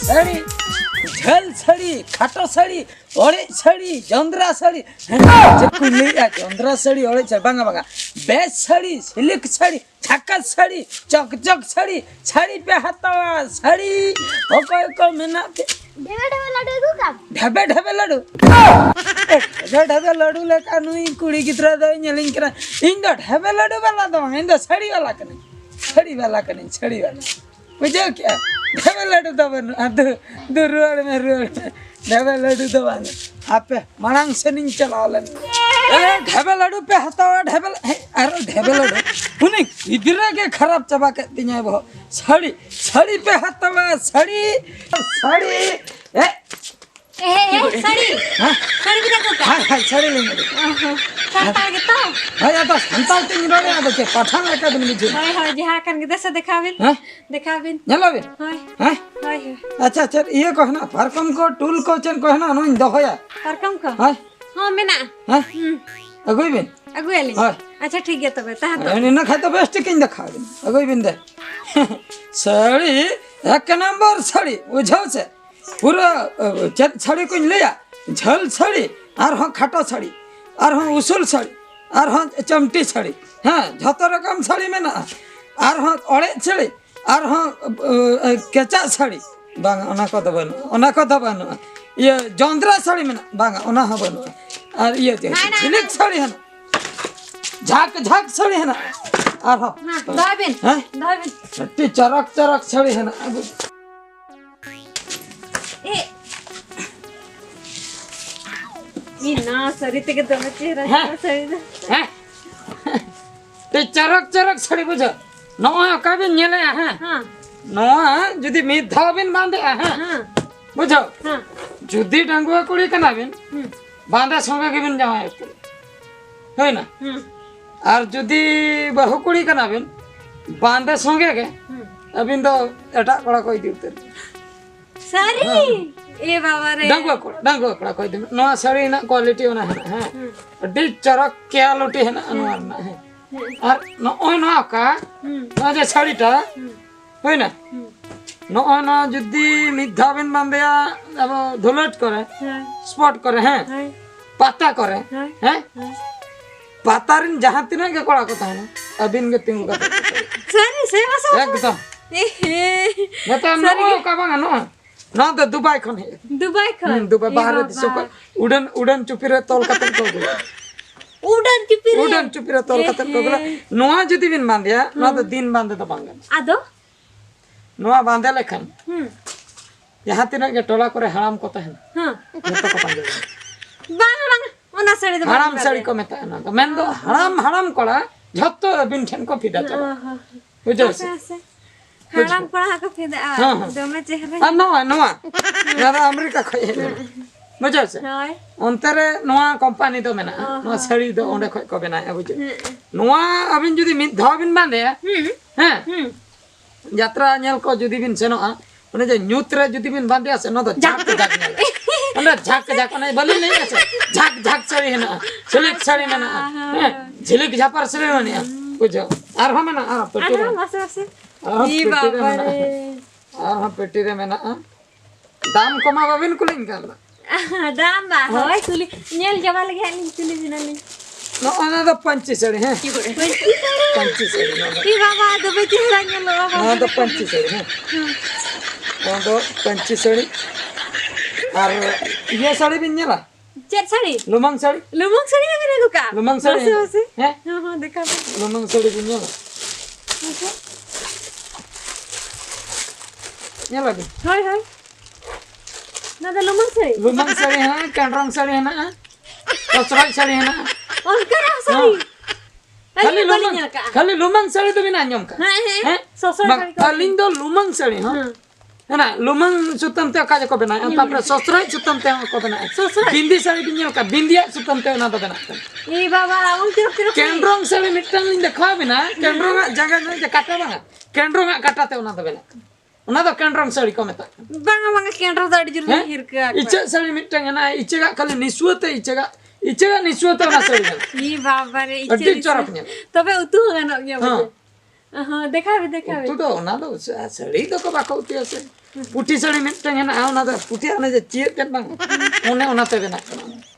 साड़ी झल साड़ी खाटो साड़ी ओड़े साड़ी जंद्रा साड़ी जंद्रा साड़ी ओड़े बांगा बांगा बेस साड़ी सिल्क साड़ी झाका साड़ी चकचक साड़ी साड़ी पे हाथवा साड़ी ओको को मेना पे ढेबे ढेबे लाडू ढेबे लाडू लेका नुई कुड़ी गिद्रा दो नेलिंग करा इन दो ढेबे लाडू वाला दो इन दो साड़ी वाला कने साड़ी वाला बुझो क्या ढेबे लाडू दो दो रोड में ढेबे लाडू दो आपे मनांग से नहीं चला लन ढेबे लाडू पे हतावा ढेबे अरे ढेबे लाडू उन्हें इधर के खराब चबा के दिया वो साड़ी साड़ी पे हतावा साड़ी साड़ी साड़ी साड़ी भी रखो हां साड़ी लेंगे संताल के तो हां या तो संताल तीन रोड़े आ तो पठान लेके बन लीजिए हाय हाय जहां करके दे दिखाविन दिखाविन चलो बे हाय हां हाय अच्छा अच्छा ये कहना फरकम को टूल को चन कहना नो दहोया फरकम को हां हां मेना हां अगुई बिन अगुएली अच्छा ठीक है तबे ता तो ना खाए तो बेस्ट किन देखा अगुई बिन दे साड़ी एक नंबर साड़ी बुझाओ से पूरा चट साड़ी को लिया झल साड़ी और हाँ खाटो साड़ी और हाँ उसूल साड़ी और हाँ चमटी साड़ी हाँ झतो रकम साड़ी में ना और हाँ ओड़े साड़ी और हाँ केचा साड़ी बांगा ओना को तो बनो ये जंद्रा साड़ी में ना बांगा ओना हाँ बनो और ये सिल्क साड़ी है ना झाक साड़ी है ना और हाँ दाबिन चरक साड़ी है ना ये ना सरी ते के दमे चेहरा सरी हैं ते चरक साड़ी बुझो नोआ काबे नेले हां नोआ जदी मी धाबिन बांधे हां बुझो हां जदी डांगुआ कुड़ी कना बिन बांधे संगे के बिन जावा होय ना और जदी बहु कुड़ी कना बिन बांधे संगे के अबिन तो एटा कोड़ा कोई दी उतर सारी ए बाबा रे डांगुआ कोड़ा कोई दी नोआ साड़ी ना क्वालिटी होना है हां अड्डी चरक क्या लोटी है ना अनवर ना है और न ओय ना का ना जे साड़ीटा होय ना न ओय ना जदी मिधाबिन बांधया अब धुलट करे स्पॉट करे हैं पाता करे हैं पातारिन जहां तिना के कोड़ा को था ना अबिन के तिंगु का सारी से बस एकदम बता नो का बांगा नो ना तो दुबई खन है दुबई बाहर दिसो को उड़न चुपिरे तोल कतन को गला उड़न चुपिरे तोल कतन को गला नोआ जदी बिन बांधिया ना तो दिन बांधे तो बांगा आदो नोआ बांधे लेखन यहां तिना के टोला करे हराम को तहन हां जतो को बांधे बांगा ओना साड़ी तो हराम साड़ी को मेता ना तो मेन दो हराम कोड़ा झत्तो बिन ठन को फिदा चला बुझो से हराम कोड़ा को फिदा दमे चेहरा नोआ यारा अमेरिका खय बुझो से हाय अंतरे नोआ कंपनी तो मेना नोआ साड़ी दो ओंडे खय को बेना बुझो नोआ अबिन जदी मिद धाव बिन बांधे हैं यात्रा नेल को जदी बिन सेनोआ ओने जे न्यूत्रे जदी बिन बांधे से न तो झाक नेल ओने झाक ओने बोली नहीं আছে झाक साड़ी है ना सिल्क साड़ी में ना झिलिक झापर साड़ी में बुझो और हम ना पेटी रे बस ई बाबा रे और हम पेटी रे में ना दाम कमा बिन कुलिन कर दाम बा होय कुली नेल जवाल घेली कुली बिनली न ओना तो पंची साड़ी है पंची साड़ी ई बाबा दबे चेहरा नेल ना तो पंची साड़ी है तो पंची साड़ी और ये साड़ी भी नेला चेर साड़ी लुमंग साड़ी में मेरे दुका लुमंग साड़ी है हां देखा लुमंग साड़ी भी नेला नेला भी हाय ना तो लुमंग साड़ी है कैंड्रंग साड़ी है ना कसराई साड़ी है ना उनका साड़ी खाली लुमंग साड़ी तो बिना नियम का हैं ससुर खाली दो लुमंग साड़ी हां है ना लुमंग सुतम ते काजे को बनाए तापर ससुराई सुतम ते को बनाए बिंदी साड़ी बिन्या का बिंदिया सुतम ते ना तो बनाए ई बाबा उन तिरक कैंड्रंग साड़ी मिटन इन देखा बिना कैंड्रंग जगह जगह काटा बांगा कैंड्रंग काटा ते ना तो बेला ना तो कैंड्रंग साड़ी को मेता बांगा कैंड्रंग साड़ी जरूर हिरका इचे साड़ी मिटन ना इचे का खाली निसुते इचे निसुते ना साड़ी ई बाबा रे इचे चरक ने तबे उतु गानो गया देखा भी तू तो ना तो सड़ी तो को बाको उतिया से पुटी सड़ी मिटन है ना ना तो पुटी आने जे चीर के बांग ओने ते बेना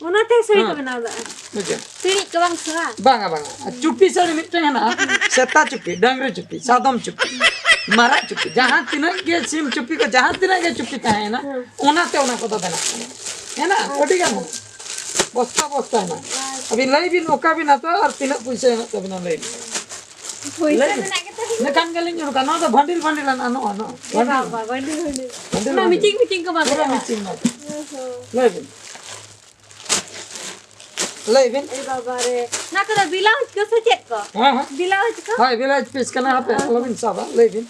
ओनाते सड़ी को बनादा बुझे सड़ी को बांग सवा बांगा बांगा चुप्पी सड़ी मिटन है ना सेता चुप्पी डांगरी चुप्पी सादम चुप्पी मारा चुप्पी जहां तीन के सिम चुप्पी को जहां तीन के चुप्पी है ना ओना को तो देना है ना ओटी का बस्ता है ना अभी लई भी नोका भी ना तो और तीन पैसे है तो बिना लई पैसा ना के तो ने कान गलिंग जो का ना तो बंडिल ना नो बाबा बंडिल ना मीटिंग को बाबा मीटिंग ना लई बिन ए बाबा रे ना को ब्लाउज को से चेक को हां ब्लाउज को हां ब्लाउज पीस कना हाथे लबिन साबा लई बिन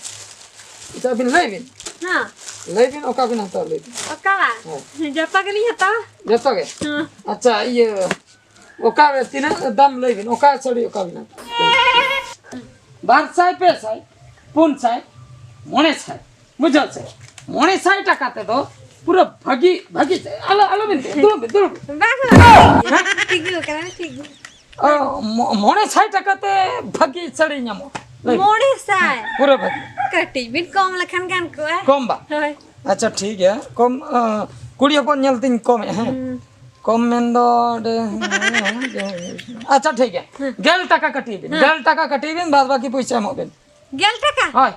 इता बिन लई बिन हां लई बिन ओका बिन तो लई बिन ओका जपा के लिए हता जतो के अच्छा ये ओका तीन दाम लई बिन ओका सड़ी ओका बिन बार साई पे साई पुन साई मोने साई बुझल से मोने साई टकाते तो पूरा भागी आलो बिन दूर बाबा ठीक हो करा ठीक मोने साई टकाते भागी सड़ी न्यामो मोड़े साई पूरा भागी कटी बिन कम लखन गान को है कम बा अच्छा ठीक है कम कुड़ी अपन नेलतिन कम है कम मेन दो अच्छा ठीक है गेल टका कटी बिन बाद बाकी पैसा मो बिन गेल टका हाय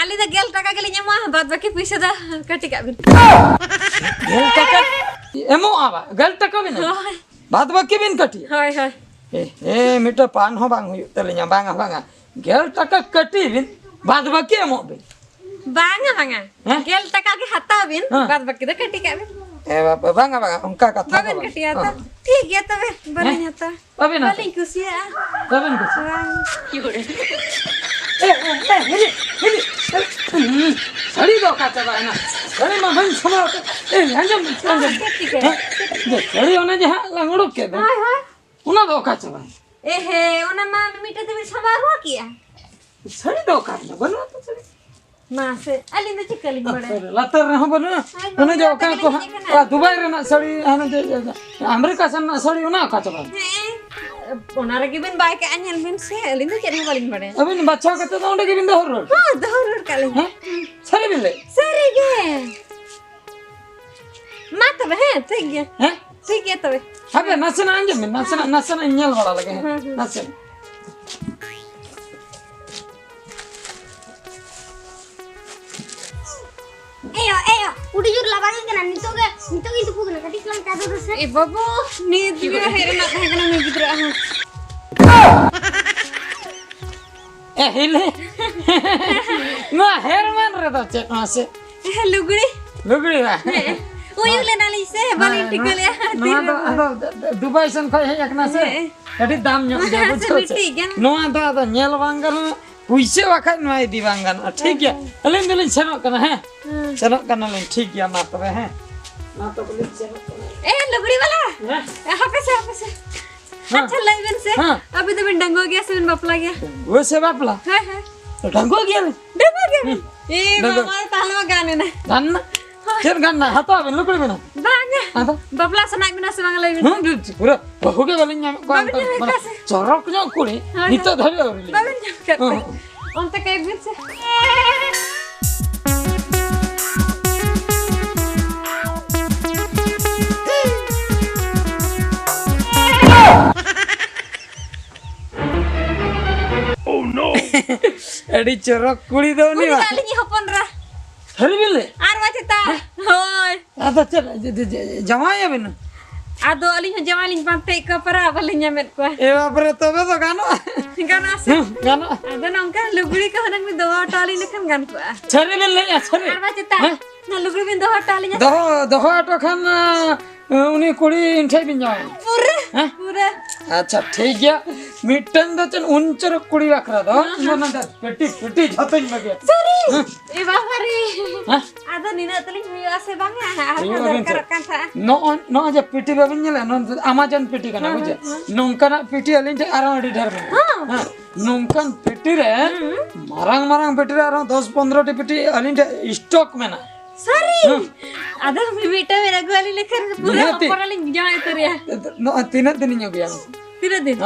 आली द गेल टका गेली न्यामा बाद बाकी पैसा दा कटी का बिन गेल टका एमो आवा गेल टका बिन बाद बाकी बिन कटी हाय हाय ए मीटर पान हो बांग हुई तले बांगा गेल टका कटी बिन बाद बाकी एमो बिन बांगा गेल टका के हता बिन बाद बाकी द कटी का बिन ए बांगा उनका कथा बाबन कटिया था ठीक है तबे बलिन हता बाबन बलिन कुसिया बाबन कुसिया क्यों हिली सड़ी दो का चबा है ना सड़ी में बन समो ए हंजम सड़ी होने जे लंगड़ो के दो हाय हाय उना दो का चबा ए हे ओना मान मीठे ते सवार हो किया सड़ी दो का बनो तो सड़ी मां से अलिंद चिकलिंग बड़े लतर रह बनो उने जो का को दुबई रे ना सड़ी हने जे अमेरिका सन ना सड़ी उना का चबा ओना रे गिबन बाय के अनियल बिन से अलिंद चेन बलिंग बड़े अबिन बच्चा कते तो उंडे गिबिन दहर हां दहर काले सड़ी बिले सरी गे मात बे ठीक है हैं ठीक है तबे अबे नसना अंजम नसना इंजल बड़ा लगे नसन एयो उड़ी जुर लाबांगे के ना नितो की तुपुग ना कटी कम का दो से ए बाबू नी दिवे हेरे ना कहे ना मैं गिदरा ए हिले ना हेर मान रे तो चेक ना से लुगड़ी ना ओ युले ना ली से बाली टिकले ना दुबई सन खय एक ना से कटी दाम न्यो दे बुझो नोआ दा नेल वांगल पुइसे वाखा नोई दिवांगन ठीक है अलिन दिलिन सेनो कना है सेनो कना ले ठीक है ना तबे है ना तो बोले सेनो ए लुगड़ी वाला हापे से अच्छा लगन से अभी तो बिन डंगो गया से बिन बपला गया वो से बपला हां हां तो डंगो गया ए मामा तालवा गाने ना गाना चल गाना हतो बिन लुगड़ी बिना बांगा बपला सनाक बिना से बांगा ले पूरा बहुगे बलिन को चरक जो कुड़ी नितो धरे ओरली बाबन कर ओन तक एक बिन से Oh no! एडी चरक कुड़ी दो नी कुड़ी डाली हपन रा हरी बिले आर वाचता होय आदा चल जमाया बिन आदो अली जमालिन पाते कपरा बलिnya met ko ए बापरे तबे तो गानो गाना से गानो आदो नंका लुगड़ी का हनक में दो टाली लेखन गान को छरे बिले छरे आर वाचता ना लुगड़ी में दो टाली दो आटो खान उनी कुड़ी इंठे बिन जाओ पूरा अच्छा ठीक है मिटन दो चन उनचर कुड़ी रखरा दो मना दा पेटी झतन मगे सरी ए बाबा रे आदो निना तली मिया से बांगा हाथ कर kan था नो जे पेटी बाबिन नेला नो अमेज़न पेटी कना बुझे नोंकना पेटी अलिन ते आरा अडी ढेर हां नोंकन पेटी रे मारंग पेटी रे आरा 10 15 टी पेटी अलिन ते स्टॉक में ना सरी आदो बेटा मेरा गोली लेकर पूरा ऊपर वाली जाए तो रे नो तीन दिन हो गया तीन दिन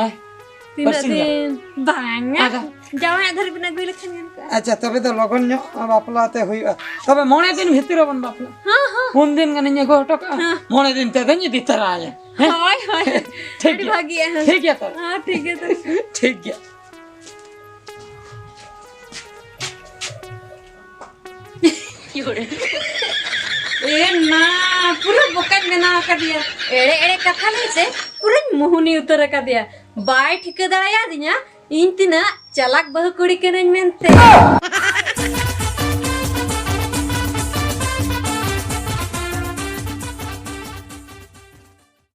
Tina Persin nggak? din banget. Ada. Jauh dari benar gue lihat kan. Acha tobe to logon nyo bapla te huyu tobe mone din bhitir bon bapla un din gane nya go toka mone din te danye ditaraya Hai hai. ठीक Bड़ी है भागी है। ठीक है तो हाँ ठीक है तो। ठीक है ए ना पूरा बुकन बना कर दिया एड़े एड़े कथा नहीं से पूरा मुहनी उतर कर दिया बाय ठिकेदार याद nya इन tina Chalak Bahukuli के नन मेंते